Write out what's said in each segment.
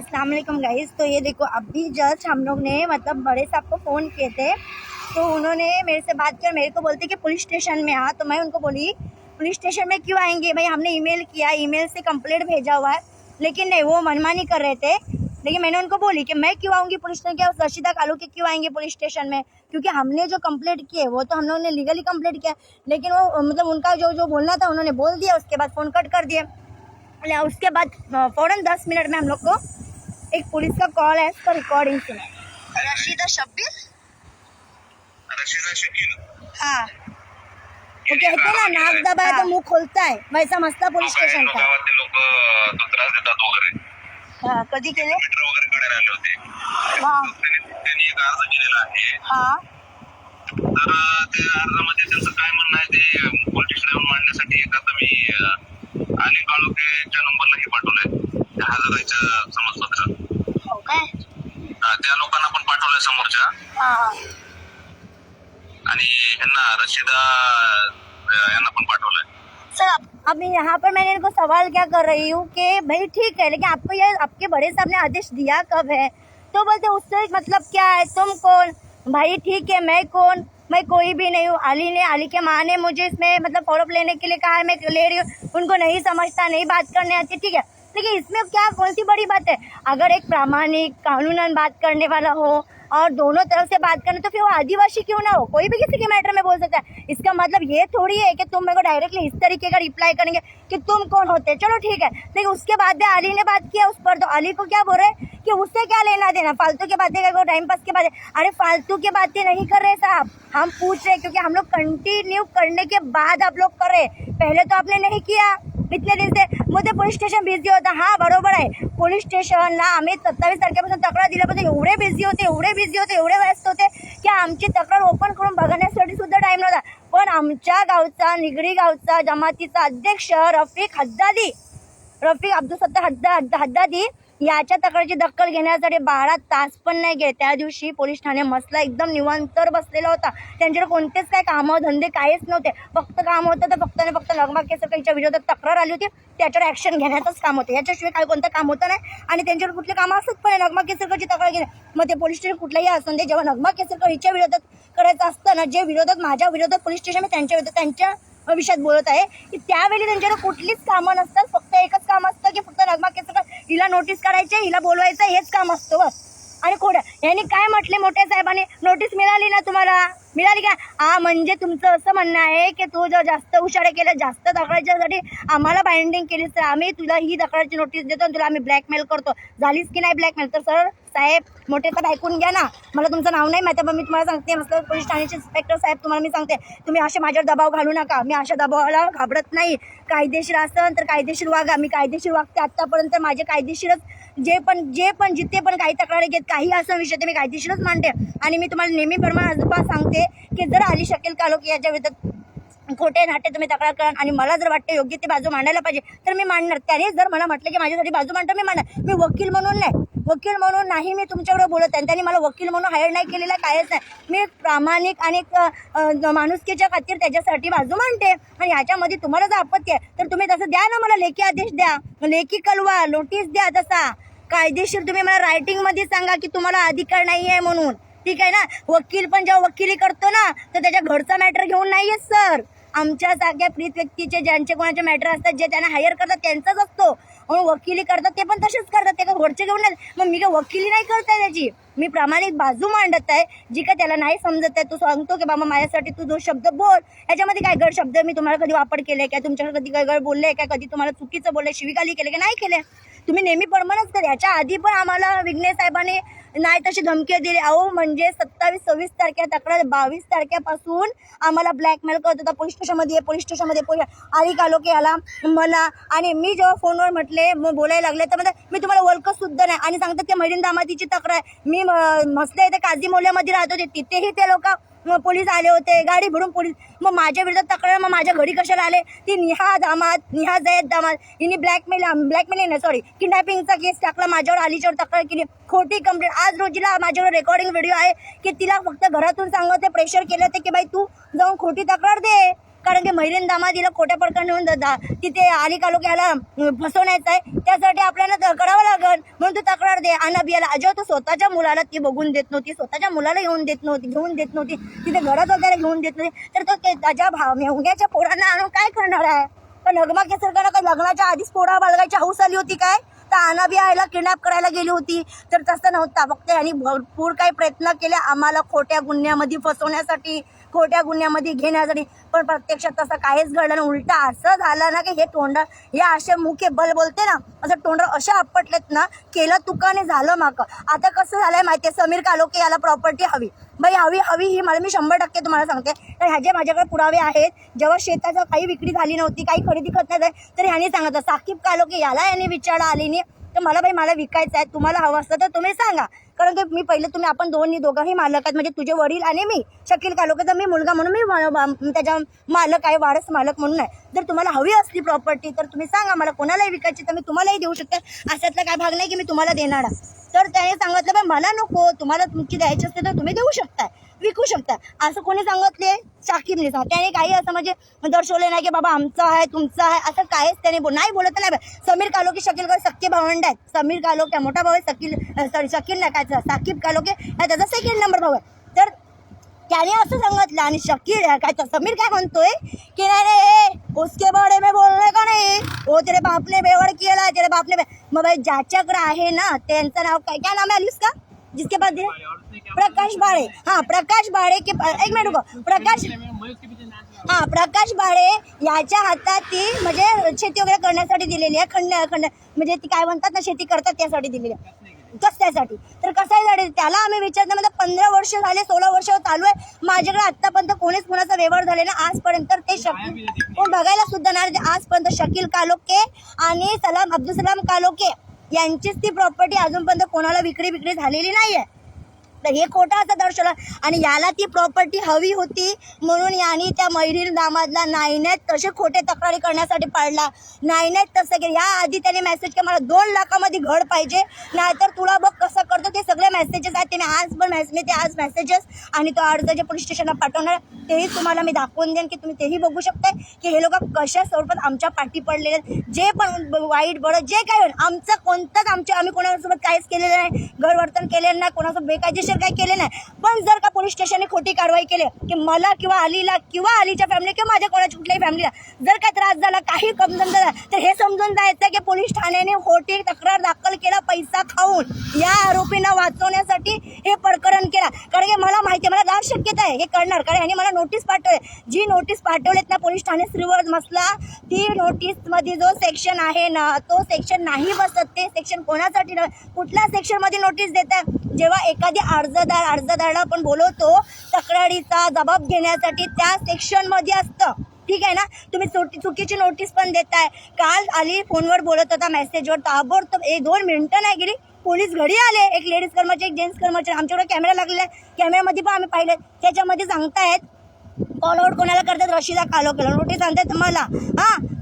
अस्सलाम वालेकुम गाइस। तो ये देखो अभी जस्ट हम लोग ने मतलब बड़े साहब को फ़ोन किए थे, तो उन्होंने मेरे से बात किया, मेरे को बोलते कि पुलिस स्टेशन में आ। तो मैं उनको बोली पुलिस स्टेशन में क्यों आएंगे भाई, हमने ईमेल किया, ईमेल से कंप्लेंट भेजा हुआ है। लेकिन नहीं, वो मनमानी कर रहे थे। लेकिन मैंने उनको बोली कि मैं क्यों आऊँगी पुलिस स्टेशन, क्या रशीदा कालू के क्यों आएंगे पुलिस स्टेशन में, क्योंकि हमने जो कंप्लेंट की है वो तो हम लोगों ने लीगली कंप्लेंट किया। लेकिन वो मतलब उनका जो बोलना था उन्होंने बोल दिया, उसके बाद फ़ोन कट कर दिया। उसके बाद फ़ौरन 10 मिनट में हम लोग को एक पुलिस का कॉल है, इसका रिकॉर्डिंग सुना। रशीदा शब्बीर, रशीदा शकील, हाँ, वो कहते हैं ना नाक दबाया तो मुंह खोलता है, वैसा मसला पुलिस स्टेशन का। गावातील लोक तो त्रास देतात वगैरे, हाँ, कधी केले? मीटर वगैरे काढायला आले होते। हाँ त्यांनी एक अर्ज केलेला आहे। हाँ तर त्या अर्जामध्ये त्यांचं काय म्हणणं आहे ते पोलीस स्टेशन मांडण्यासाठी एक आता मी अली काळोखेच्या नंबरला हे पाठवलंय, त्या हजाराच्या समजपत्र। हो काय? त्या लोकांना पण पाठवलंय समोरच्या, हाँ आणि ह्यांना रशीदा यांना पण पाठवलंय। सर अब यहाँ पर मैंने इनको सवाल क्या कर रही हूँ कि भाई ठीक है, लेकिन आपको ये आपके बड़े साहब ने आदेश दिया कब है? तो बोलते उससे मतलब क्या है, तुम कौन? भाई ठीक है, मैं कौन? मैं कोई भी नहीं हूँ। अली के माँ ने मुझे इसमें मतलब फॉलोअप लेने के लिए कहा है, मैं ले रही हूँ। उनको नहीं समझता, नहीं बात करने आती, ठीक है, लेकिन इसमें क्या कौन सी बड़ी बात है? अगर एक प्रामाणिक कानूनन बात करने वाला हो और दोनों तरफ से बात करने, तो फिर वो आदिवासी क्यों ना हो, कोई भी किसी के मैटर में बोल सकता है। इसका मतलब ये थोड़ी है कि तुम मेरे को डायरेक्टली इस तरीके का रिप्लाई करेंगे कि तुम कौन होते। चलो ठीक है, लेकिन उसके बाद भी अली ने बात किया उस पर, तो अली को क्या बोल रहे कि उससे क्या लेना देना, फालतू की बातें कर, टाइम पास की बातें। अरे फालतू की बातें नहीं कर रहे साहब, हम पूछ रहे क्योंकि हम लोग कंटिन्यू करने के बाद आप लोग कर रहे, पहले तो आपने नहीं किया इतने दिन से। मुझे पोलीस स्टेशन बिझी होता, हाँ बरोबर आहे, पोलीस स्टेशनला आम्ही 27 तारखेपासून तक्रार दिल्यापासून एवढे बिझी होते, एवढे व्यस्त होते की आमची तक्रार ओपन करून बघण्यासाठी सुद्धा टाइम नव्हता। पण आमच्या गावचा, निगडी गावचा जमातीचा अध्यक्ष रफिक अब्दुल सत्तार हद्दादी याच्या तक्रारीची दखल घेण्यासाठी 12 तास पण नाही गेले। त्या दिवशी पोलीस ठाणे मसला एकदम निवांतर बसलेला होता, त्यांच्याकडे कोणतेच काय कामं धंदे काहीच नव्हते, फक्त काम होतं तर फक्त नगमा केसरकरच्या विरोधात तक्रार आली होती, त्याच्यावर ॲक्शन घेण्याचंच काम होतं, याच्याशिवाय काय कोणतं काम होतं नाही। आणि त्यांच्याकडे कुठले कामं असत पण नगमा केसरकरची तक्रार घेणे, मग ते पोलीस स्टेशन कुठलाही असं दे, जेव्हा नगमा केसरकर हिच्या विरोधात करायचं असतं ना, जे विरोधात माझ्या विरोधात पोलीस स्टेशन त्यांच्या विरोधात त्यांच्या विषयात बोलत आहे की त्यावेळी त्यांच्याकडे कुठलीच कामं नसतात, फक्त एकच काम असतं की फक्त नगमा केसरकर हिला नोटीस काढायचे, हिला बोलवायचं, हेच काम असतं बस। आणि खोडं यांनी काय म्हटले मोठ्या साहेबांनी, नोटीस मिळाली ना तुम्हाला, मिळाली का? हा, म्हणजे तुमचं असं म्हणणं आहे की तू जर जास्त हुशार केलं, जास्त तक्रारीसाठी आम्हाला बाइंडिंग केलीस तर आम्ही तुला ही तक्रारीची नोटीस देतो आणि तुला आम्ही ब्लॅकमेल करतो, झालीस की नाही ब्लॅकमेल? तर सर साहेब मोठे साहेब ऐकून घ्या ना, मला तुमचं नाव नाही माहिती, पण मी तुम्हाला सांगते, मस्त पोलीस ठाण्याचे इन्स्पेक्टर साहेब तुम्हाला मी सांगते, तुम्ही असे माझ्यावर दबाव घालू नका, मी अशा दबावाला घाबरत नाही। कायदेशीर असेल तर कायदेशीर वागा, मी कायदेशीर वागते, आत्तापर्यंत माझे कायदेशीरच जे पण जिथे पण काही तक्रारी घेत काही असं विषय ते मी कायदेशीरच मांडते। आणि मी तुम्हाला नेहमीप्रमाणे सांगते की जर अली शकील कालोखे याच्या विरोधात खोटे नाटे तुम्ही तक्रार करा आणि मला जर वाटते योग्य ती बाजू मांडायला पाहिजे तर मी मांडणार। त्याने जर मला म्हटलं की माझ्यासाठी बाजू मांडतो, मी मांडणार। मी वकील म्हणून नाही मी तुमच्याकडे बोलत आहे, त्यांनी मला वकील म्हणून हायर नाही केलेला, कायच नाही। मी प्रामाणिक आणि माणुसकीच्या खातीर त्याच्यासाठी बाजू मांडते। आणि ह्याच्यामध्ये तुम्हाला जर आपत्ती आहे तर तुम्ही तसं द्या ना, मला लेखी आदेश द्या, लेखी कळवा, नोटीस द्या, तसा कायदेशीर तुम्ही मला रायटिंगमध्ये सांगा की तुम्हाला अधिकार नाही आहे म्हणून, ठीक आहे ना? वकील पण जेव्हा वकिली करतो ना तर त्याच्या घरचा मॅटर घेऊन नाही येत सर, आमच्या जाग्या प्रीत व्यक्तीचे ज्यांचे कोणाचे मॅटर असतात, जे त्यांना हायर करतात त्यांचाच असतो, म्हणून वकिली करतात ते पण तसेच करतात, ते का घरचे घेऊन नाही। मग मी काय वकिली नाही करताय त्याची, मी प्रामाणिक बाजू मांडत आहे, जी काय त्याला नाही समजत आहे तो सांगतो की बाबा माझ्यासाठी तू 2 शब्द बोल, याच्यामध्ये काय गड शब्द मी तुम्हाला कधी वापर केले काय, तुमच्याकडे कधी काय गड बोलले काय, कधी तुम्हाला चुकीचं बोलले, शिवीगाली केले की नाही केले, तुम्ही नेहमी प्रमाणच कर। याच्या आधी पण आम्हाला विघ्नेश साहेबांनी नाही तशी धमकी दिली, अहो म्हणजे 27-26 तारखे तक्रार, 22 तारखेपासून आम्हाला ब्लॅकमेल करत होता, पोलीस स्टेशनमध्ये अली कालोखे आला मला, आणि मी जेव्हा फोनवर म्हटले मग बोलायला लागले तर म्हणजे मी तुम्हाला ओळखत सुद्धा नाही, आणि सांगतात की मैरीन दामातीची तक्रार, मी मसले इथे काझी मोल्यामध्ये राहत होते, तिथेही ते लोक पोलीस आले होते, गाडी भरून पोलीस, मग माझ्या विरोधात तक्रार, मग माझ्या घरी कशाला आले? ती निहा जयद दामाद हिने किडनॅपिंगचा केस टाकला माझ्यावर, अलीच्यावर तक्रार केली, खोटी कंप्लेंट। आज रोजीला माझ्यावर रेकॉर्डिंग व्हिडिओ आहे की तिला फक्त घरातून सांगते, प्रेशर केलं ते की बाई तू जाऊन खोटी तक्रार दे, कारण की मैरीन दामादीला खोट्या प्रकारे नेऊन तिथे अली कालोखे याला फसवण्याचं आहे, त्यासाठी आपल्याला करावं लागेल। म्हणून तू तक्रार दे. अनबियाला जेव्हा तो स्वतःच्या मुलाला ती बघून देत नव्हती, स्वतःच्या मुलाला घेऊन देत नव्हती, तिथे घरात वगैरे घेऊन देत नव्हती, तर तो त्याच्या मेहुण्याच्या पोरांना आणून काय करणार आहे? पण नगमा केसरकरला काय लग्नाच्या आधीच पोरा बाळगायची हौस आली होती काय? तर अनाबिया ह्याला किडनॅप करायला गेली होती, तर तसं नव्हता. फक्त यांनी भरपूर काही प्रयत्न केले आम्हाला खोट्या गुन्ह्यामध्ये फसवण्यासाठी, खोट्या गुन्ह्यामध्ये घेण्यासाठी, पण प्रत्यक्षात तसं काहीच घडलं नाही. उलटा असं झालं ना की हे तोंड, हे असे मुखे बल बोलते ना, असं तोंड अशा आपटलेत ना, केलं तुकाने झालं माक. आता कसं झालंय माहितीये, समीर कालोखे याला प्रॉपर्टी हवी, बाई हवी ही मला, मी 100% तुम्हाला सांगते. तर ह्याचे माझ्याकडे पुरावे आहेत. जेव्हा शेताचं काही विक्री झाली नव्हती, काही खरेदी करत नाही, तर ह्याने सांगितलं साकीब कालोखे याला यांनी विचारला आली नाही, तर मला विकायचं आहे, तुम्हाला हवं असतं तर तुम्ही सांगा. कारण की मी पहिले तुम्ही दोघंही मालक आहेत, म्हणजे तुझे वडील आणि मी शकील कालोखे, तर मी मुलगा म्हणून मी त्याच्या मालक आहे, वारस मालक म्हणून आहे. जर तुम्हाला हवी असली प्रॉपर्टी तर तुम्ही सांगा, मला कोणालाही विकायची तर मी तुम्हालाही देऊ शकते, अशातला काय भाग नाही की मी तुम्हाला देणार. तर त्याने सांगितलं बाई मला नको, तुम्हाला तुमची द्यायची असते तर तुम्ही देऊ शकताय, विकू शकता, असं कोणी सांगितले? शाकीबने सांग. त्याने काही असं म्हणजे दर्शवले नाही की बाबा आमचा आहे तुमचा आहे, असं काहीच त्याने नाही बोलत नाही. समीर कालोखे शकील सख्खे भावंड आहेत. समीर कालोखे मोठा भाऊ आहे, शकील नाही काय, साकीब कालोखे हा त्याचा 2nd नंबर भाऊ आहे. तर त्याने असं सांगितलं, आणि शकील काय समीर काय म्हणतोय की नाही उसके बारे में बोलणे का नाही, वो तेरे बापने बेवड केला, तेरे बापने. मग भाई ज्याच्याकडे आहे ना त्यांचं नाव काय, क्या नाम आहे आलिस का जिसके पास दे? प्रकाश बाळे. हाँ प्रकाश बाळे के, एक मिनिट रुको, प्रकाश बाळे याच्या हातात ती म्हणजे शेती वगैरे करण्यासाठी दिलेली आहे, खंड म्हणजे ती काय म्हणतात ना, शेती करतात त्यासाठी दिलेली आहे, कसल्यासाठी. तर कशासाठी त्याला आम्ही विचारलं, म्हणजे 15 वर्ष झाले, 16 वर्ष चालू आहे, माझ्याकडे आतापर्यंत कोणीच कुणाचा व्यवहार झाले ना आजपर्यंत. तर ते शकील कोण बघायला सुद्धा नाही आजपर्यंत. शकील कालोखे आणि अब्दुल सलाम कालोखे यांचीच ती प्रॉपर्टी अजूनपर्यंत कोणाला विक्री झालेली नाही आहे. तर हे खोटं असं दर्शवलं, आणि याला ती प्रॉपर्टी हवी होती म्हणून यांनी त्या मैरीर दामादला नाही तसे खोटे तक्रारी करण्यासाठी पाडला. नाही तसं केलं. या आधी त्याने मेसेज केला मला 2 लाखामध्ये घर पाहिजे, नाहीतर तुला बघ कसं करतो. ते सगळे मेसेजेस आहेत, ते आज मेसेजेस आणि तो अर्ज जे पोलीस स्टेशनला पाठवणार तेही तुम्हाला मी दाखवून देईन की तुम्ही तेही बघू शकताय की हे लोक कशा स्वरूपात आमच्या पाठी पडलेले आहेत. जे पण वाईट बळं जे काय आमचं कोणतंच आम्ही कोणासोबत काहीच केलेलं नाही, गैरवर्तन केलेलं नाही, कोणासोबत बेकायदेशीर काही केले नाही. पण जर का पोलीस स्टेशनने खोटी कारवाई केली की मला किंवा अलीला किंवा अलीच्या फॅमिली किंवा माझ्या कोणाच्या कुठल्याही फॅमिलीला जर काय त्रास झाला, काही समजून झाला, तर हे समजून जायचं की पोलीस ठाण्याने खोटी तक्रार दाखल केला पैसा खाऊन, या आरोपींना वाचवण्यासाठी हे प्रकरण केला. कारण की मला माहिती आहे, मला दाट शक्यता आहे हे करणार, कारण यांनी मला नोटीस पाठवले. जी नोटीस पाठवलेत ना पोलीस ठाणे श्रीवर्ध मसला, ती नोटीसमध्ये जो सेक्शन आहे ना तो सेक्शन नाही बसत. ते सेक्शन कोणासाठी, कुठल्या सेक्शनमध्ये नोटीस देतात? जेव्हा एखादी अर्जदाराला आपण बोलवतो तक्रारीचा जबाब घेण्यासाठी, त्या सेक्शनमध्ये असतं. ठीक आहे ना, तुम्ही चुकीची नोटीस पण देताय. काल आली फोनवर बोलत होता मेसेजवर, ताबडतोब 2 मिनिटं नाही गेली पोलीस घरी आले. एक लेडीज कर्मचारी, एक जेंट्स कर्मचारी, आमच्याकडे कॅमेरा लागलेला आहे, कॅमेऱ्यामध्ये पण आम्ही पाहिले. त्याच्यामध्ये सांगतायत कॉल आउट कोणाला करतात, रशिदा कालोखेला नोटीस आणतात मला.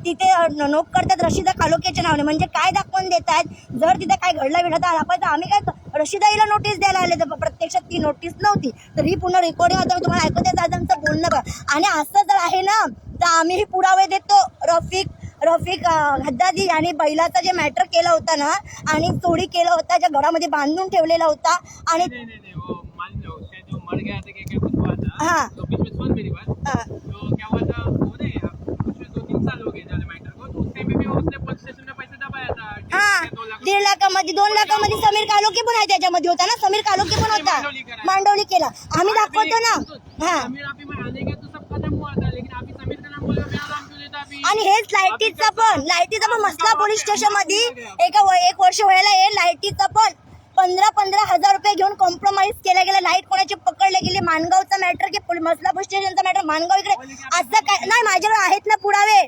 तिथे नोक करतात रशिदा कालोखेच्या नावाने. म्हणजे काय दाखवून देत आहेत, जर तिथे काय घडला तर आपण आम्ही काय रशिदाईला नोटीस द्यायला आले, तर प्रत्यक्षात ती नोटीस नव्हती. तर ही पूर्ण रेकॉर्डिंग होतं, तुम्हाला ऐकू द्या दादांचं बोलणं बघा. आणि असं जर आहे ना तर आम्हीही पुरावे देतो. रफिक हद्दादी यांनी बैलाचा जे मॅटर केला होता ना आणि चोरी केला होता, ज्या घरामध्ये बांधून ठेवलेला होता, आणि हाँ तो बीच में सुन मेरी बात, तो क्या हुआ था वो नहीं, उसमें 2-3 साल हो गए जाने मैटर को, तो उस टाइम में उसने पुलिस स्टेशन में पैसे दबाया था 1.5 लाखामध्ये 2 लाखामध्ये समीर कालोखे पण आहे, त्याच्यामध्ये होता ना समीर कालोखे पण होता, मांडवली केला. आम्ही दाखवतो ना. समीर आप में आने का तो सब खत्म हुआ था, लेकिन अभी समीर का नाम बोले मेरा नाम क्यों लेता अभी? आणि हेच लाईटीचा पण मसला पोलीस स्टेशन मध्ये 1 वर्ष व्हायला हे लाईटीचा पण 15 हजार रुपये घेऊन कॉम्प्रोमाइज केला गेला. लाईट कोणाची पकडले गेली, मानगावचा मॅटर की मसला पोलीस स्टेशनचा मॅटर मानगाव इकडे, असं काय नाही. माझ्याकडे आहेत ना पुरावे,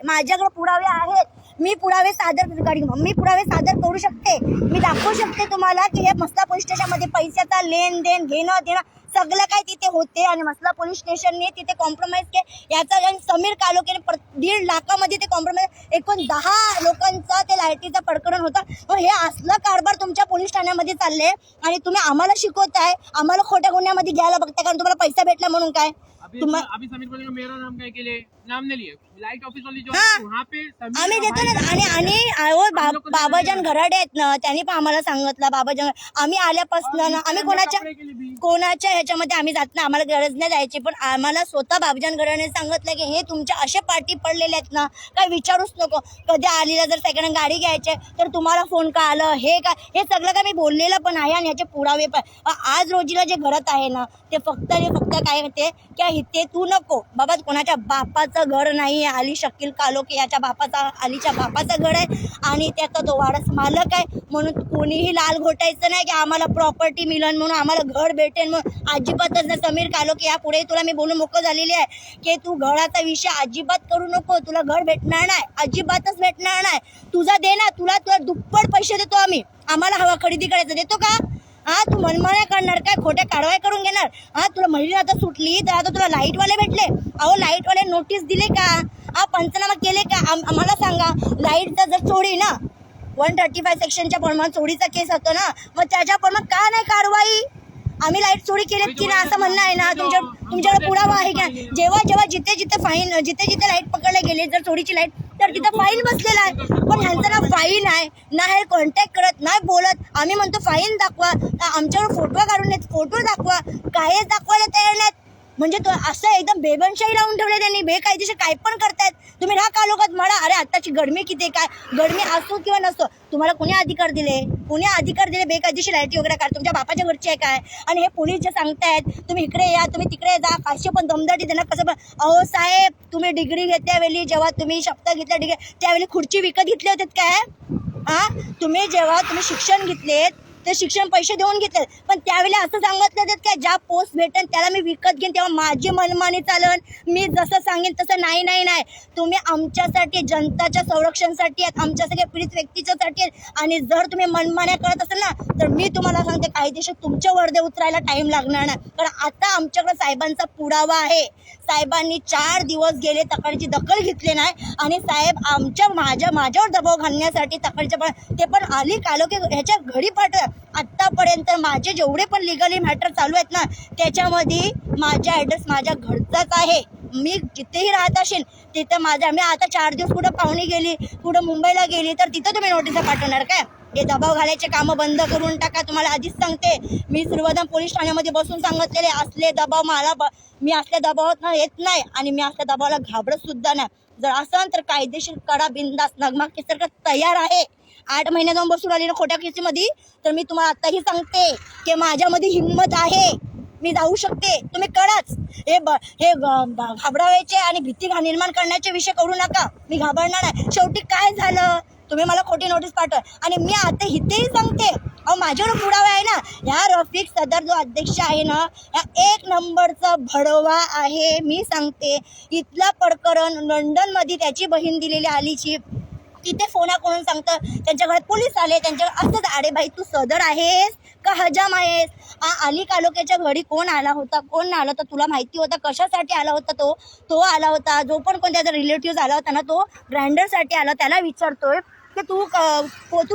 आहेत. मी पुरावे सादर करू शकते, मी दाखवू शकते तुम्हाला की हे मसला पोलीस स्टेशनमध्ये पैशाचा लेनदेन घेणं देणं सगळं काय तिथे होते. आणि मसला पोलीस स्टेशनने तिथे कॉम्प्रोमाइज केलं. याचा समीर कालोखेने 1.5 लाखामध्ये ते कॉम्प्रोमाइज, एकूण 10 लोकांचा ते लाईटीचा प्रकरण होता. हे असलं कारभार तुमच्या पोलीस ठाण्यामध्ये चालले आणि तुम्ही आम्हाला शिकवताय, आम्हाला खोट्या गुन्ह्यामध्ये घ्यायला बघताय कारण तुम्हाला पैसा भेटला म्हणून. काय अभी समीर बोलेगा मेरा नाम काय केले, नाम नाही लिए, लाईट ऑफिस वाली जो हाँ. वहाँ पे आम्ही देतो ना. आणि अहो बाबाजान घराडे आहेत ना, त्यांनी पण आम्हाला सांगितलं. बाबाजान आम्ही आल्यापासून ना आम्ही कोणाच्या ह्याच्यामध्ये आम्ही जात नाही, आम्हाला गरज नाही जायची. पण आम्हाला स्वतः बाबाजान घराडे सांगितलं की हे तुमच्या असे पार्टी पडलेले आहेत ना, काय विचारूच नको. कधी आलीला जर सेकंड हँड गाडी घ्यायची तर तुम्हाला फोन का आलं, हे काय, हे सगळं काय मी बोललेलं पण आहे आणि याचे पुरावे पण. आज रोजीला जे घरात आहे ना ते फक्त काय होते की इथे तू नको बाबा, कोणाच्या बापाचं घर नाही. अली शकील कालोके याच्या बापाचा, अलीच्या बापाचं घर आहे आणि त्याचा तो वारस मालक आहे. म्हणून कोणीही लाल घोटायचं नाही की आम्हाला प्रॉपर्टी मिळेल म्हणून, आम्हाला घर भेटेल म्हणून. अजिबातच नाही. समीर कालोके यापुढे तुला मी बोलून मोकळं झालेली आहे की तू घराचा विषय अजिबात करू नको. तुला घर भेटणार नाही, अजिबातच भेटणार नाही. तुझा दे ना, तुला दुप्पट पैसे देतो आम्ही. आम्हाला हवा खरेदी करायचं देतो का? हा, तू मनमान्या करणार काय, खोट्या कारवाई करून घेणार? हा, तुला महिला आता सुटली तर आता तुला लाईटवाले भेटले. अहो लाईटवाले नोटीस दिले का? हा, पंचनामा केले का? आम्हाला सांगा. लाईटचा जर चोरी ना 135 सेक्शनच्या प्रमाण चोरीचा केस होतो ना, मग त्याच्या प्रमाण का नाही कारवाई? आम्ही लाईट चोरी केलीत की ना असं म्हणणं आहे ना तुमच्याकडे पुरावा आहे का? जेव्हा जिथे लाईट पकडले गेले जर चोरीची लाईट तर तिथं फाईन बसलेला आहे. पण ह्यांचं ना फाईन आहे ना, हे कॉन्टॅक्ट करत नाही, बोलत. आम्ही म्हणतो फाईन दाखवा, आमच्यावर फोटो काढून देत, फोटो दाखवा, कायच दाखवायला तयार नाहीत. म्हणजे तो असं एकदम बेबनशाही लावून ठेवले त्यांनी. बेकायदेशीर काय पण करतायत. तुम्ही राहा का लोकात म्हणा, अरे आत्ताची गरमी किती, काय गरमी असो किंवा नसो, तुम्हाला कोणी अधिकार दिले बेकायदेशीर लाईटी वगैरे काय? तुमच्या बापाच्या घरची आहे काय? आणि हे पोलीस जे सांगतायत तुम्ही इकडे या, तुम्ही तिकडे जा, काशे पण दमदाटी त्यांना कसं पण. अहो साहेब, तुम्ही डिग्री घेतल्या वेळी, जेव्हा तुम्ही शपथ घेतल्या डिग्री, त्यावेळी खुर्ची विकत घेतले होते काय? हा, जेव्हा तुम्ही शिक्षण घेतलेत ते शिक्षण पैसे देऊन घेतले, पण त्यावेळी असं सांगितलं की ज्या पोस्ट भेटेल त्याला मी विकत घेईन, तेव्हा माझी मनमानी चालन, मी जसं सांगेन तसं. नाही. तुम्ही आमच्यासाठी, जनताच्या संरक्षणासाठी आहेत, आमच्यासाठी पीडित व्यक्तीच्यासाठी आहेत. आणि जर तुम्ही मनमान्या करत असाल ना तर मी तुम्हाला सांगते कायदेशीर तुमच्या वर्दे उतरायला टाइम लागणार नाही. कारण आता आमच्याकडे साहेबांचा पुरावा आहे. साहेबांनी 4 दिवस गेले तक्रारीची दखल घेतली नाही आणि साहेब माझ्यावर दबाव घालण्यासाठी तक्रारीच्या ते पण अली कालोके ह्याच्या घरी पाठवा. आत्तापर्यंत माझे जेवढे पण लिगली मॅटर चालू आहेत ना त्याच्यामध्ये माझा ॲड्रेस माझ्या घरचाच आहे. मी जिथेही राहत असेल तिथं मी आता 4 दिवस कुठं पाहुणी गेली, कुठं मुंबईला गेली तर तिथं तुम्ही नोटीस पाठवणार काय? हे दबाव घालायचे कामं बंद करून टाका. तुम्हाला आधीच सांगते, मी श्रीवर्धन पोलीस ठाण्यामध्ये बसून सांगितलेले असले दबाव मी असल्या दबावात येत नाही आणि मी असल्या दबावाला घाबरत सुद्धा नाही. जर असं तर कायदेशीर कडा बिंदास नगमा केसरकर तयार आहे. 8 महिने जाऊन बसून आली ना खोट्या केसीमध्ये, तर मी तुम्हाला आताही सांगते की माझ्यामध्ये हिंमत आहे, मी जाऊ शकते. तुम्ही कळाच. हे घाबरावायचे आणि भीती निर्माण करण्याचे विषय करू नका. मी घाबरणार नाही. शेवटी काय झालं, तुम्ही मला खोटी नोटीस पाठवा आणि मी आता इथेही सांगते, अहो माझ्यावर पुरावा आहे ना. ह्या रफिक सदर जो अध्यक्ष आहे ना, ह्या 1 नंबरचा भडवा आहे. मी सांगते, इथला प्रकरण लंडनमध्ये त्याची बहीण दिलेली आलीची, तिथे फोना करून सांगतं त्यांच्या घरात पोलीस आले, त्यांच्या असंच. अरे भाई, तू सदर आहेस का हजाम आहेस? अली कालोकेच्या घरी कोण आला होता, कोण नाही आला होता, तुला माहिती होता? कशासाठी आला होता तो आला होता. जो पण कोणत्या रिलेटिव्ह आला होता ना तो ग्राइंडरसाठी आला. त्याला विचारतोय की तू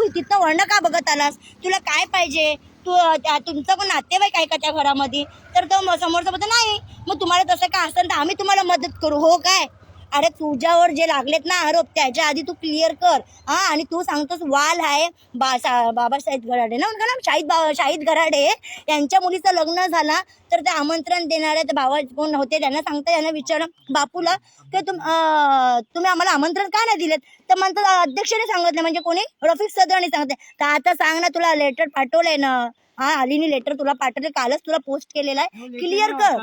तिथनं वर्ण का बघत आलास, तुला काय पाहिजे, तुमचं पण नातेवाईक आहे का त्या घरामध्ये? तर तो समोरचा बोलतो नाही. मग तुम्हाला तसं काय असेल तर आम्ही तुम्हाला मदत करू. हो काय? अरे तुझ्यावर जे लागलेत ना आरोप त्याच्या आधी तू क्लिअर कर. आणि तू सांगतोस वाल आहे बाबासाहेब घराडे ना, शाहीद घराडे यांच्या मुलीचं लग्न झाला तर ते आमंत्रण देणारे ते भावा कोण होते त्यांना सांगता, यांना विचार बापूला की तुम्ही आम्हाला आमंत्रण का नाही दिलेत? तर म्हणतात अध्यक्षाने सांगितलं, म्हणजे कोणी? रफिक सदरने सांगितले. तर आता सांग ना, तुला लेटर पाठवलंय ना? अलीने लेटर तुला पाठवले, कालच तुला पोस्ट केलेला आहे, क्लिअर कर.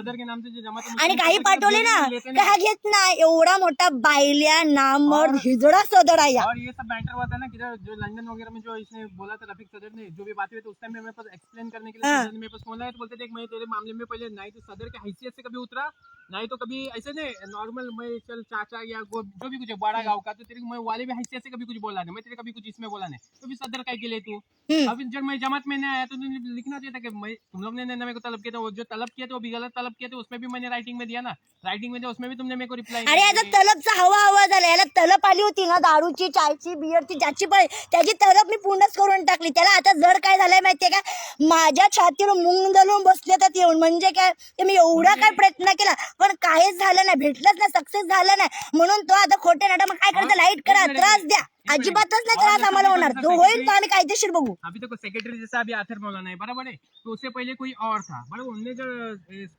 आणि काही पाठवले ना काय घेत नाही. एवढा मोठा बायल्या नामर्द हिजडा सदर आहे. और ये सब मैटर हुआ था ना कि जो लंदन वगैरह में जो इसने बोला था रफीक सदर ने जो भी बातें हुई तो उस टाइम में मेरे पास एक्सप्लेन करने के लिए मेरे पास फोन आया तो बोलते थे मैं तेरे मामले में पहले नहीं तो सदर के हैसियत से कभी उतरा, नहीं तो कभी ऐसे नहीं नॉर्मल मैं चल चाचा या जो भी कुछ है बड़ा गाँव का, तो तेरे मैं वाले भी हैसियत से कभी कुछ बोला नहीं, मैं तेरे कभी कुछ इसमें बोला नहीं. तो भी सदर काय केले तू? अभी जब मैं जमात में नहीं आया तो लिखना चाहिए था कि तुम लोग ने मेरे को तलब किया था, वो जो तलब किया था वो भी गलत तलब किया था, उसमें भी मैंने राइटिंग में दिया ना, राइटिंग में दिया, उसमें भी तुमने मेरे को रिप्लाई अरे आता तलबचा हवा झाला, याला तलब आली होती ना दारूची, चायची, बियरची, ज्याची पण त्याची तलब मी पूर्णच करून टाकली. त्याला आता जड काय झालंय माहितीये का, माझ्या छातीवर मुंग दलून बसले तर येऊन, म्हणजे काय ते मी एवढा काय प्रयत्न केला पण काहीच झालं नाही, भेटलंच नाही, सक्सेस झालं नाही. म्हणून तो आता खोटे नाटक मग काय करायचं, लाईट करा, त्रास द्या, अजिबातच नाही त्रास आम्हाला होणार, तो होईल तो आम्ही कायदेशीर बघू. अभी तो सेक्रेटरी जैसा अभी आथर मौलाना है, बराबर है, तो उससे पहले कोई और था, बराबर. उनने जो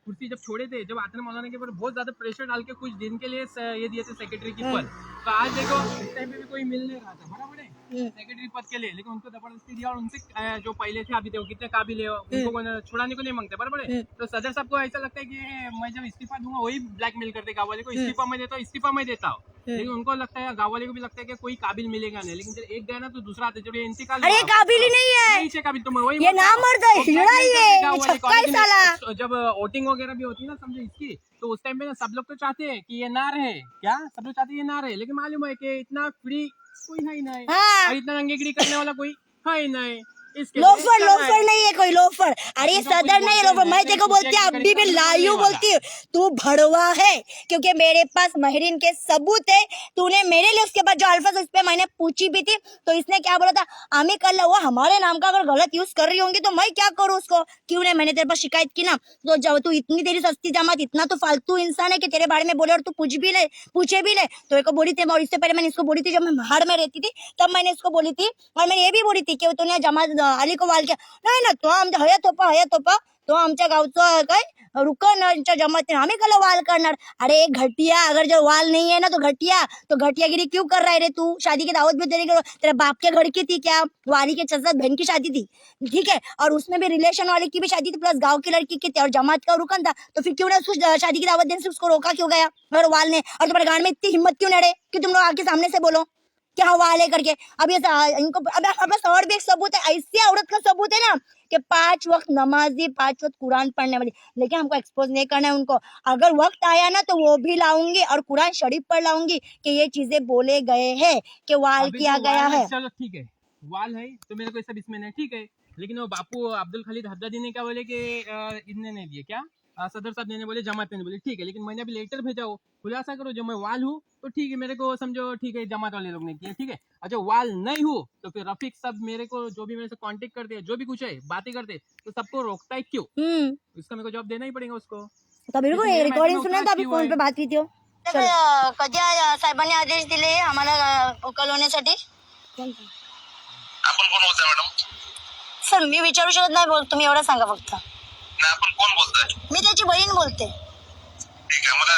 कुर्सी जब छोड़े थे, जब आथर मौलाना के ऊपर बहुत ज्यादा प्रेशर डाल के कुछ दिन के लिए ये दिए थे सेक्रेटरी की पद, तो आज देखो इस टाइम पे भी कोई मिल नहीं रहा था, बराबर है, सेक्रेटरी पद के लिए, लेकिन उनको जबरदस्ती दिया और उनसे जो पहले थे अभी देखो कितने काबिल है, उनको छुड़ाने को नहीं मांगते, बराबर है. तो सदर साहब को ऐसा लगता है कि मैं जब इस्तीफा दूंगा वही ब्लैकमेल करते गाँव वाले को, इस्तीफा मैं देता हूँ, इस्तीफा मैं देता हूँ, लेकिन उनको लगता है, गाँव वाले को भी लगता है कि कोई काबिल मिलेगा नहीं, लेकिन जब एक गया ना तो दूसरा आता है, जब ये इंतकाल अरे काबिल ही नहीं है, नहीं काबिल, तो मैं वही ये नामर्द है, हिजड़ा ही है, ये छक्का ही साला. जब वोटिंग वगैरह भी होती है ना, समझो इसकी, तो उस टाइम पे ना सब लोग तो चाहते हैं कि ये ना रहे, क्या सब लोग चाहते हैं ये ना रहे, लेकिन मालूम है कि इतना फ्री कोई है ही नहीं, हाँ. और इतना रंगेगिरी करने वाला कोई है ही नहीं. इसके लोफर लोफर नहीं है कोई लोफर, अरे सदर नहीं है लोफर, मैं तेको बोलती हूँ अभी भी लायू बोलती हूँ, तू भड़वा है क्योंकि मेरे पास महरीन के सबूत है. तूने मेरे लिए उसके बाद जो अल्फाज उस पे मैंने पूछी भी थी, तो इसने क्या बोला था, आमी कर लो, वो हमारे नाम का अगर गलत यूज कर रही होंगी तो मैं क्या करूँ उसको, क्यों नहीं, मैंने तेरे पास शिकायत की ना, तो जब तू इतनी तेरी सस्ती जमात, इतना तो फालतू इंसान है कि तेरे बारे में बोले और तू पूछे भी ले, तो एक बोली थी, और इससे पहले मैंने इसको बोली थी, जब मैं महाड़ में रहती थी तब मैंने इसको बोली थी, और मैंने ये भी बोली थी की तूने जमात अली को वाल केला नाही ना, तो आमच्या हया तो आमच्या गावचं काय रुकनच्या जमातीने आम्ही कला वाल करणार. अरे घटिया, अगर जो वाल नहीं है ना तो घटियागिरी क्यों कर रहा है रे तू. शादी की दावत भी तेरे बाप के घर की थी क्या, वाली के चचत बहन की शादी थी, ठीक है, और उसमें भी रिलेशन वाले की भी शादी थी, प्लस गांव की लड़की की थी, और जमात का रुकन था, तो फिर क्यों ना उसको शादी की दावत देने से उसको रोका क्यों गया, और वाल ने, और तुम्हारे गांव में इतनी हिम्मत क्यों नहीं रहे कि तुम लोग आके सामने से बोलो क्या वाल है करके. अब ये इनको अब अपना और भी एक सबूत है, ऐसी औरत का सबूत है ना कि 5 वक्त नमाजी, 5 वक्त कुरान पढ़ने वाली, लेकिन हमको एक्सपोज नहीं करना है उनको. अगर वक्त आया ना तो वो भी लाऊंगी और कुरान शरीफ पर लाऊंगी कि ये चीजें बोले गए हैं कि वाल किया गया है. चलो ठीक है, वाल है तो मेरे को सब इसमें नहीं, ठीक है, लेकिन वो बापू अब्दुल खलीद हद्दादी ने क्या बोले कि इनने नहीं दिए, क्या सदर साहब ने बोले, जमात ने बोले, ठीक है, लेकिन मैंने अभी लेटर भेजा हो, खुलासा करो जो मैं वाल हूँ तो ठीक है, मेरे को समझो ठीक है, जमात वाले लोग ने किया, ठीक है, और जो वाल नहीं हूँ तो फिर रफीक सब मेरे को जो भी मेरे से कांटेक्ट करते हैं, जो भी कुछ है बातें करते, तो सबको रोकता है क्यों, इसका मेरे को जवाब देना ही पड़ेगा उसको. तभी रिकॉर्डिंग सुना था, अभी फोन पे बात की थी. कधी साहेबांनी आदेश दिले आम्हाला कळवण्यासाठी, आपण कोण बोलताय मॅडम? सर मी विचारू शकत नाही, बोल तुम्ही एवढं सांगा फक्त. नाही, आपण कोण बोलताय? मी त्याची बहीण बोलते. ठीक आहे, मला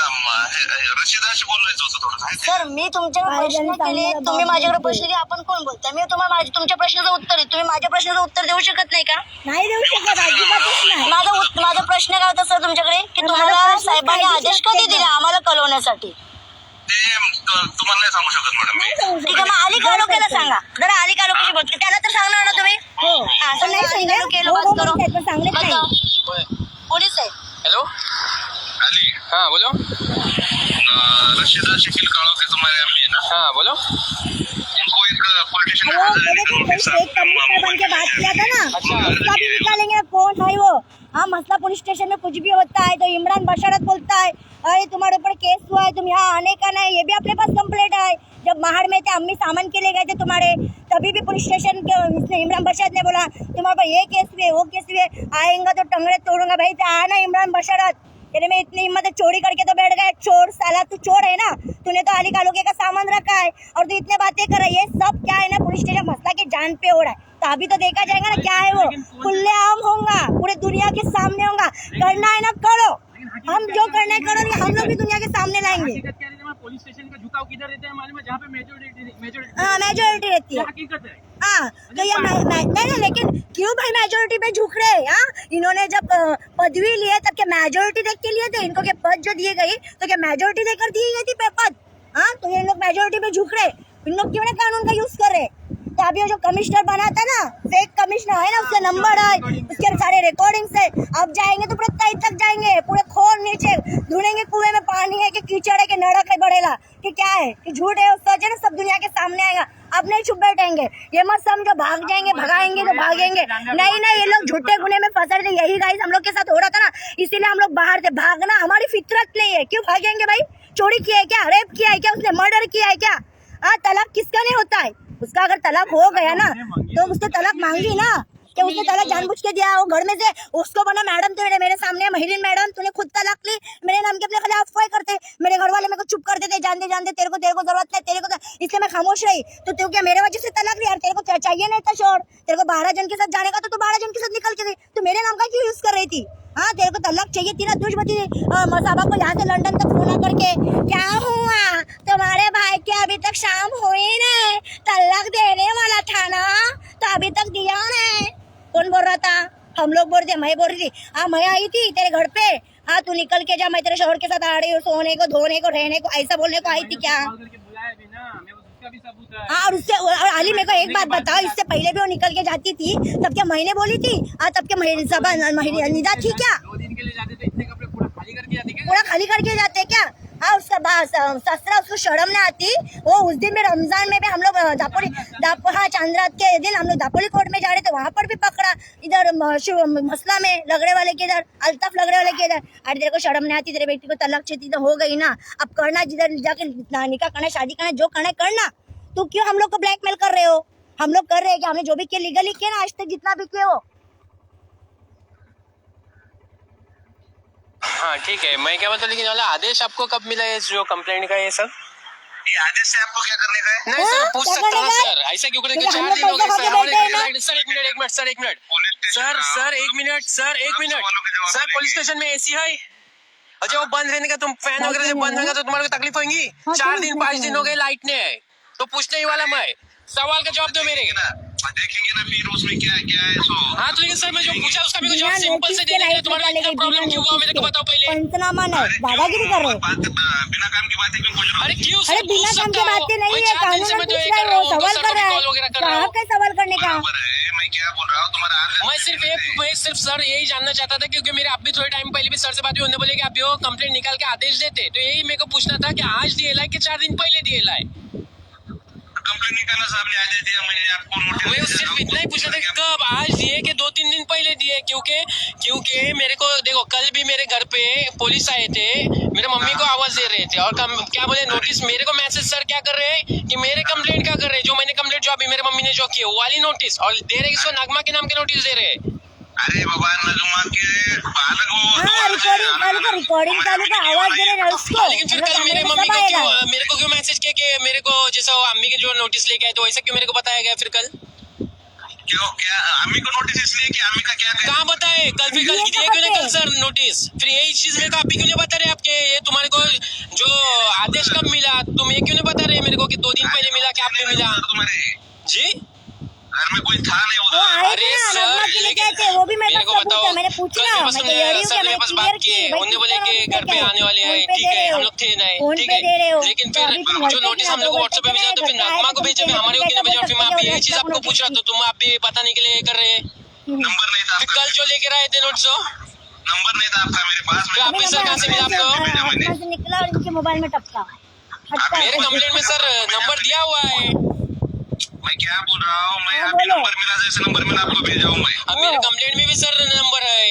रशिदाशी बोलायचं होतं थोडं. सर मी तुमच्याकडे प्रश्न केले, तुम्ही माझ्याकडे प्रश्न केले, आपण कोण बोलताय, मी तुम्हाला तुमच्या प्रश्नाचं उत्तर आहे, तुम्ही माझ्या प्रश्नाचं उत्तर देऊ शकत नाही का? नाही देऊ शकत, अजिबातच नाही. माझा प्रश्न काय होता सर तुमच्याकडे की तुम्हाला साहेबांनी आदेश कधी दिला आम्हाला कळवण्यासाठी? ते तुम्हाला नाही सांगू शकत मॅडम मी. ठीक आहे, मग अली कालोकेला सांगा जरा, अली कालोकेशी बोलते, त्याला तर सांगणार ना तुम्ही. अली कालोकेला बात करो, पोलीस आहे. हेलो, अली, हाँ बोलो. रशीदा शकील काळोखे तुम्हारे एमपी है ना? हाँ बोलो. उनको एक पॉलिटिशियन ने बात किया था ना, उसका भी निकालेंगे कौन है वो. हाँ, मसला पुलिस स्टेशन में कुछ भी होता है तो इमरान बशारत बोलता है अरे तुम्हारे ऊपर केस हुआ है, तुम यहाँ आने का नहीं, ये भी अपने पास कंप्लेंट है. जब महाड़ में थे अम्मी सामान के लिए गए थे तुम्हारे, तभी भी पुलिस स्टेशन के इमरान बशारत ने बोला तुम्हारे पर ये केस हुए वो केस हुए, आएगा तो टंगड़े तोड़ूंगा. भाई आना इमरान बशारत, तेरे में इतनी हिम्मत है, चोरी करके तो बैठ गए, चोर साला, तू चोर है ना, तूने तो अली कालोके का सामान रखा है और तू इतने बातें कर रहा है. ये सब क्या है ना, पुलिस स्टेशन मसला के जान पे हो रहा है, तो अभी तो देखा जाएगा ना क्या है वो, खुलेआम होगा, पूरे दुनिया के सामने होगा. करना है ना करो, हम जो करना है करो, हम लोग भी दुनिया के सामने लाएंगे. पुलिस स्टेशन का झुकाव किधर रहता है मालूम है, जहाँ पे मेजोरिटी हाँ मेजोरिटी रहती है. हकीकत है. हाँ तो ये नहीं, लेकिन क्यों भाई मेजोरिटी पे झुक रहे हैं? इन्होंने जब पदवी लिए तब क्या मेजोरिटी देख के लिए थे? इनको क्या पद जो दिए गई तो क्या मेजोरिटी देकर दी गई थी पद? हाँ, तो ये लोग मेजोरिटी पे झुक रहे. इन लोग क्यों ना कानून का यूज कर रहे? तो अभी जो कमिश्नर बना था ना, फेक कमिश्नर है ना, उसके नंबर है, उसके सारे रिकॉर्डिंग्स है। अब जाएंगे तो पूरे तय तक जाएंगे, पूरे खोल नीचे ढूंढेंगे, कुएं में पानी है कि कीचड़ है कि नड़क है बढ़ेला कि क्या है कि झूठ है, सच है ना, सब दुनिया के सामने आएगा। अब नहीं छुप बैठेंगे, ये मत समझो भाग जाएंगे, भगाएंगे तो भागेंगे, नहीं नहीं, ये लोग झूठे गुने में फंस रहे थे। यही गाइस हम लोग के साथ हो रहा था ना, इसीलिए हम लोग बाहर थे। भागना हमारी फितरत नहीं है, क्यों भागेंगे भाई? चोरी किया है क्या? रेप किया है क्या? उसने मर्डर किया है क्या? तलाक किसका नहीं होता है? उसका अगर तलाक हो गया ना तो उसने तलाक मांगी ना, कि उसने तलाक जानबूझ के दिया, वो घर में से उसको बना मैडम तेरे मेरे सामने महिरीन मैडम तूने खुद तलाक ली, मेरे नाम के अपने खिलाफ अफवाह करते, मेरे घर वाले मेरे को चुप कर देते, जानते जानते तेरे को जरूरत नहीं, तेरे को इसलिए मैं खामोश रही। तो तू क्या मेरे वजह से तलाक ली? यार तेरे को चाहिए नहीं था शोर, तेरे को 12 जन के साथ जाने का, तो तू 12 जन के साथ निकल के गई, तो मेरे नाम का क्यों यूज कर रही थी? हाँ तेरे को तलाक चाहिए थी ना, दुश्मनी मसाबा को यहाँ से लंदन तक फोन करके क्या हुआ तुम्हारे भाई के अभी तक शाम हुई नहीं, तलाक देने वाला था ना, तो अभी तक दिया नहीं। कौन बोल रहा था? हम लोग बोल रहे थे, मैं बोल रही थी। हाँ मैं आई थी तेरे घर पे, हाँ तू निकल के जा, मैं तेरे शोहर के साथ आ रही हूँ, सोने को धोने को रहने को, ऐसा बोलने को आई थी क्या? हाँ और उससे और अली मेरे को एक बात बताओ, इससे पहले भी वो निकल के जाती थी तब क्या मैंने बोली थी? तब क्या निदा थी क्या? 2 दिन के लिए जाते तो इतने कपड़े पूरा खाली करके जाते क्या? पूरा खाली करके जाते क्या? हाँ उसका ससुरा उसको शर्म ना आती। वो उस दिन में रमजान में भी हम लोग हाँ चांद्रात के दिन हम लोग दापोली कोर्ट में जा रहे थे, वहाँ पर भी पकड़ा, इधर मसला में लगड़े वाले के इधर, अल्ताफ लगड़े वाले के इधर। अरे तेरे को शर्म नहीं आती? तेरे बेटी को तलाक चाहिए तो हो गई ना, अब करना जिधर जाके निकाह करना, शादी करना, जो करना करना। तो क्यों हम लोग को ब्लैकमेल कर रहे हो? हम लोग कर रहे हैं कि हमने जो भी किया लीगली किया ना, आज तक जितना भी किया हो। हाँ ठीक है, मैं क्या बता, लेकिन वाला आदेश आपको कब मिला है जो कंप्लेंट का? ये सब ये आदेश से आपको क्या करने का है? नहीं सर, हाँ, पूछ क्या सकता हूँ करने सर, ऐसा क्यों करेंगे? लेकिन हम 4 लोग दिन हो गए पैसा सर, खा के बैठे हैं ना। सर एक मिनट सर, एक मिनट सर, पुलिस स्टेशन में एसी है? अच्छा वो बंद रहने का, तुम फैन वगैरह से बंद रहेगा तो तुम्हारे को तकलीफ होगी? 4 दिन 5 दिन हो गए लाइट ने, तो पूछने ही वाला मैं, सवाल का जवाब दो मेरे। देखेंगे ना फिर उसमें क्या क्या है सो। हाँ तो लेकिन सर मैं जो पूछा उसका मेरे को जवाब सिंपल से देने के लिए तुम्हारा इतना प्रॉब्लम क्यों हुआ मेरे को बताओ पहले। पंचनामा नहीं, दादागिरी कर रहे हो। बिना काम की बातें क्यों पूछ रहे हो? अरे क्यों अरे सर, बिना पूछ काम सकता की हो। बातें नहीं भाई है, 4 दिन कानून से मैं तो पूछ ये रहा कर है, रहा वो हूँ, सवाल सर कर को रहा भी है। कॉल वगैरह कर रहा कहाँ हूँ। का सवाल करने का? बराबर है, मैं क्या बोल रहा हूँ तुम्हारा मैं सिर्फ सर यही जानना चाहता था, क्योंकि मेरे आप भी थोड़े टाइम पहले भी सर से बात हुई, उन्होंने बोले कि आप यो कंप्लेंट निकाल के आदेश देते, तो यही मेरे को पूछना था कि आज दिए लाए कि 4 दिन पहले दिए लाए? कंप्लेंट निकालना साहब ने आदेश दिया, मैंने आपको नोटिस मैं सिर्फ इतना ही पूछना था कि कब आज दिए कि 2-3 दिन पहले दिए, क्योंकि मेरे को देखो कल भी मेरे घर पे पुलिस आए थे, मेरे मम्मी को आवाज दे रहे थे, और क्या बोले नोटिस मेरे को मैसेज सर क्या कर रहे हैं कि मेरे कंप्लेंट क्या कर रहे हैं, जो मैंने कंप्लेंट जो अभी मेरे मम्मी ने जो की वो वाली नोटिस, और दे रहे किसको, नगमा के नाम के नोटिस दे रहे हैं। अरे बाबा नगमा के बालक हो। हाँ रिकॉर्डिंग चालू का आवाज दे रहे हैं उसको। लेकिन फिर कल मेरे मम्मी को मेरे को क्यों मैसेज किया कि मेरे को जैसा अम्मी के जो नोटिस लेके आए तो वैसा क्यों मेरे को बताया गया फिर कल? क्यों क्या अम्मी को नोटिस इसलिए कि अम्मी का क्या कहाँ बताए कल? फिर कल दिए क्यों नहीं कल सर नोटिस? फिर यही चीज मेरे को आप भी क्यों नहीं बता रहे आपके, ये तुम्हारे को जो आदेश कब मिला तुम ये क्यों नहीं बता रहे मेरे को कि 2 दिन पहले मिला कि आप में मिला? तुम्हारे जी घर में कोई था नहीं वो उधर। आए थे अरे ना, सर, नगमा के लिए लेकिन गए थे, वो भी मेरे मेरे पास को सबूत बताओ, है, मैंने पूछा, कल मैं तुमने तैयारी हूँ सर कि मेरे मैं पास क्लियर बात की की, भाई उन्होंने बोले कि किसका घर पे आने वाले हैं, फोन पे ठीक दे है रहे हम हो, लोग थे नहीं, फोन ठीक पे दे रहे है, हो, लेकिन तो फिर अभी तुम घर जो पे नोटिस थे हम लोग तो व्हाट्सएप पे भेजा तो फिर नगमा को भेजा, फिर हमारे को क्यों भेजा, फिर मैं आप यही चीज आपको पूछ रहा तो तुम आप भी पता नहीं के लिए कर रहे हैं। नंबर नहीं था फिर आपका, कल जो लेकर आए थे नोट्स नंबर नहीं था आपका मेरे पास। फिर आप सर कहाँ से मिला आपको? अपना से निकला और इनके मोबाइल में टपका। मेरे कंप्लेंट में सर नंबर दिया हुआ है। मैं क्या बोल रहा हूँ, मैं हाँ, आपके बोलो। नंबर मिला जैसे नंबर मिला आपको भेजा हूँ मैं। अब मेरे कंप्लेंट में भी सर नंबर है।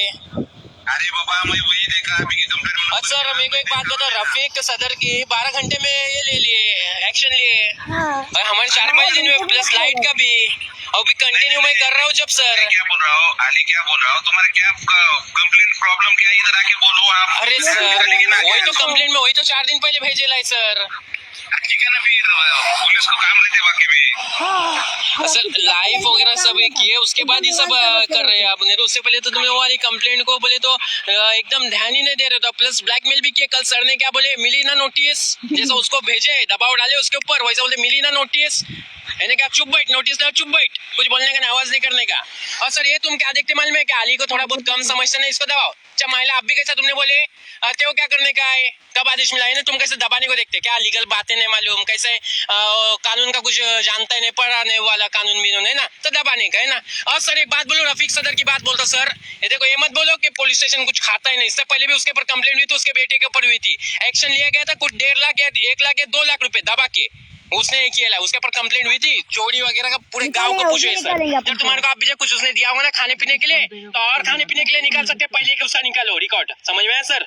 अरे बाबा मैं वही देखा अभी की कंप्लेंट में। और सर मेरे को एक बात बता, रफीक सदर की 12 घंटे में ये ले लिए एक्शन लिए, हाँ और हमारे 4-5 दिन में प्लस लाइट का भी, और भी कंटिन्यू मैं कर रहा हूँ जब सर। क्या बोल रहा हूँ अली, क्या बोल रहा हूँ, तुम्हारा क्या कंप्लेंट प्रॉब्लम क्या है, इधर आके बोलो आप। अरे सर वही तो कंप्लेंट में वही तो 4 दिन पहले भेजे लाई सर। ठीक है ना, फिर पुलिस को काम रहते वाकई में। हाँ सर लाइव वगैरह सब किए उसके बाद ही सब कर रहे हैं आप, नहीं तो उससे पहले तो तुमने वो वाली कंप्लेंट को बोले तो एकदम ध्यान ही नहीं दे रहे, तो प्लस ब्लैकमेल भी किए। कल सर ने क्या बोले, मिली ना नोटिस, जैसा उसको भेजे दबाव डाले उसके ऊपर, वैसा बोले मिली ना नोटिस, यानी कि आप चुप बैठ, नोटिस ना चुप बैठ। कुछ बोलने का, आवाज नहीं करने का। और सर ये तुम क्या देखते मालूम है क्या, अली को थोड़ा बहुत कम समझते नहीं, इसको दबाओ। अच्छा महिला आप भी कैसा तुमने बोले तेरे को क्या करने का है, कब आदेश मिला है ना, तुम कैसे दबाने को देखते, क्या लीगल बातें नहीं मालूम, कैसे कानून का कुछ जानता ही नहीं, पढ़ा नहीं वाला कानून भी है ना, तो दबाने का है ना। और सर एक बात बोलो, रफीक सदर की बात बोलता सर, ये देखो ये मत बोलो कि पुलिस स्टेशन कुछ खाता ही नहीं, इससे पहले भी उसके ऊपर कंप्लेंट हुई थी, उसके बेटे के ऊपर हुई थी, एक्शन लिया गया था, कुछ 1.5 लाख या 1 लाख या 2 लाख रुपए दबा के उसने किया, उसके ऊपर कंप्लेंट हुई थी, चोरी वगैरह का पूरे गांव को पूछे सर। जब तुम्हारे को आप भी कुछ उसने दिया होगा ना खाने पीने के लिए, तो और खाने पीने के लिए निकाल सकते, पहले के उसका निकालो रिकॉर्ड, समझ में आया सर।